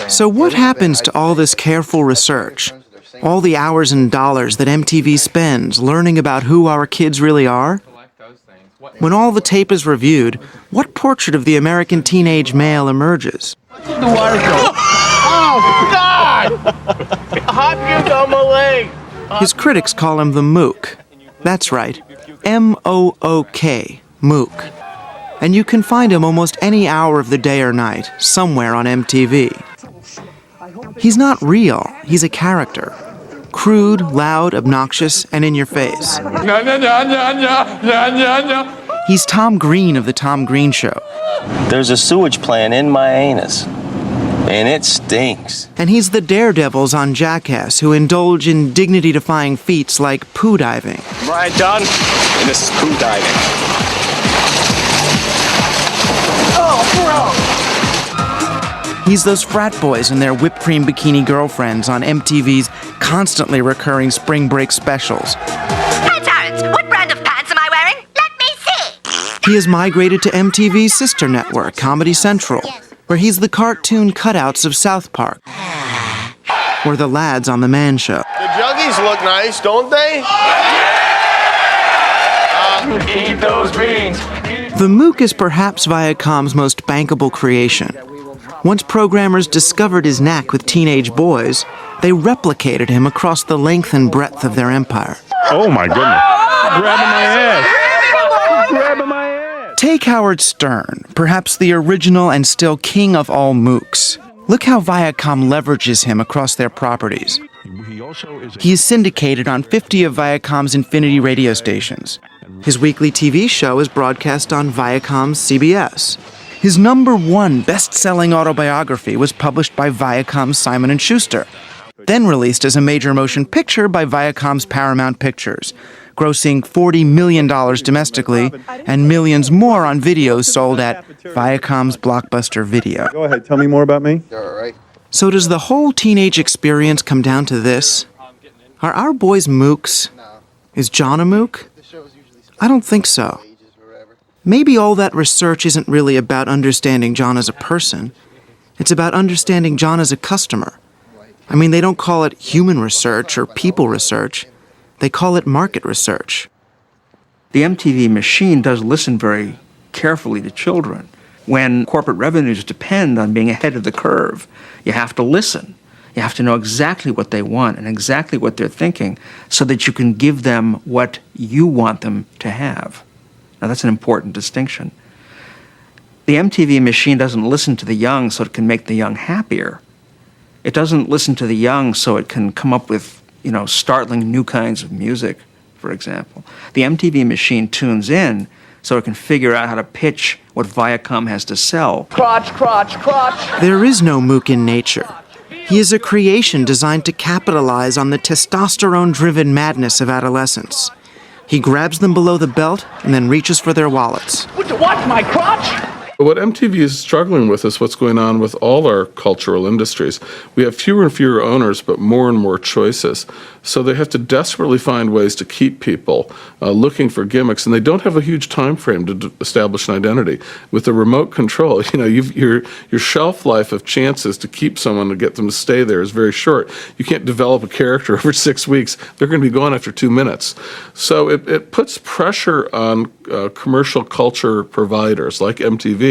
So what happens to all this careful research? All the hours and dollars that MTV spends learning about who our kids really are? When all the tape is reviewed, what portrait of the American teenage male emerges? The water go. Oh, God! Hot puke on my leg! His critics call him the Mook. That's right, M-O-O-K, Mook. And you can find him almost any hour of the day or night, somewhere on MTV. He's not real, he's a character. Crude, loud, obnoxious, and in your face. He's Tom Green of The Tom Green Show. There's a sewage plant in my anus, and it stinks. And he's the daredevils on Jackass who indulge in dignity-defying feats like poo diving. Brian Dunn, and this is poo diving. He's those frat boys and their whipped cream bikini girlfriends on MTV's constantly recurring spring break specials. Hey, Terrence, what brand of pants am I wearing? Let me see. He has migrated to MTV's sister network, Comedy Central, where he's the cartoon cutouts of South Park, or the lads on The Man Show. The juggies look nice, don't they? Eat those beans. The Mook is perhaps Viacom's most bankable creation. Once programmers discovered his knack with teenage boys, they replicated him across the length and breadth of their empire. Oh my goodness. Grabbing my ass. Grabbing my ass. Take Howard Stern, perhaps the original and still king of all Mooks. Look how Viacom leverages him across their properties. He is syndicated on 50 of Viacom's Infinity radio stations. His weekly TV show is broadcast on Viacom's CBS. His #1 best-selling autobiography was published by Viacom's Simon & Schuster, then released as a major motion picture by Viacom's Paramount Pictures, grossing $40 million domestically and millions more on videos sold at Viacom's Blockbuster Video. Go ahead, tell me more about me. So does the whole teenage experience come down to this? Are our boys Mooks? Is John a Mook? I don't think so. Maybe all that research isn't really about understanding John as a person. It's about understanding John as a customer. I mean, they don't call it human research or people research. They call it market research. The MTV machine does listen very carefully to children. When corporate revenues depend on being ahead of the curve, you have to listen. You have to know exactly what they want and exactly what they're thinking so that you can give them what you want them to have. Now, that's an important distinction. The MTV machine doesn't listen to the young so it can make the young happier. It doesn't listen to the young so it can come up with, startling new kinds of music, for example. The MTV machine tunes in so it can figure out how to pitch what Viacom has to sell. Crotch, crotch, crotch. There is no Mook in nature. He is a creation designed to capitalize on the testosterone-driven madness of adolescence. He grabs them below the belt and then reaches for their wallets. Would you watch my crotch? What MTV is struggling with is what's going on with all our cultural industries. We have fewer and fewer owners, but more and more choices. So they have to desperately find ways to keep people looking for gimmicks, and they don't have a huge time frame to establish an identity. With the remote control, your shelf life of chances to keep someone to get them to stay there is very short. You can't develop a character over 6 weeks. They're going to be gone after 2 minutes. So it puts pressure on commercial culture providers like MTV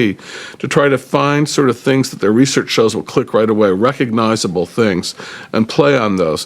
to try to find sort of things that their research shows will click right away, recognizable things, and play on those.